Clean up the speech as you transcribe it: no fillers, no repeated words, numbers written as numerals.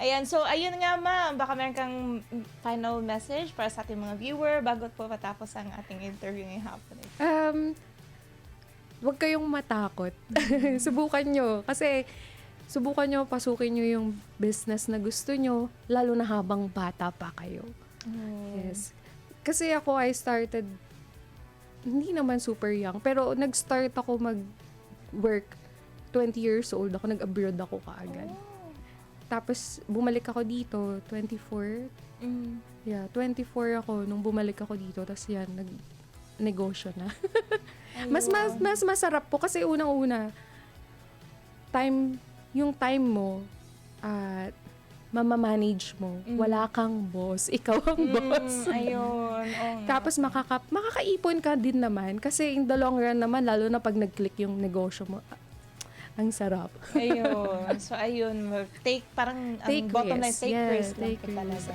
Ayan, so ayun nga ma'am, baka meron kang final message para sa ating mga viewer bago po matapos ang ating interview ngayong hapon. Huwag kayong matakot. Subukan nyo. Kasi subukan nyo, pasukin nyo yung business na gusto nyo, lalo na habang bata pa kayo. Yes. Kasi ako, I started, hindi naman super young, pero nag-start ako mag-work 20 years old. Ako, nag-abroad ako kaagad. Tapos, bumalik ako dito, 24. Yeah, 24 ako nung bumalik ako dito. Tapos yan, nag-negosyo na. mas masarap po kasi unang-una, yung time mo, mamamanage mo. Wala kang boss. Ikaw ang boss. Ayun. Tapos makakaipon ka din naman kasi in the long run naman, lalo na pag nag-click yung negosyo mo, ang sarap. Ayun. So, ayun. Parang ang bottom line, take risk lang po talaga.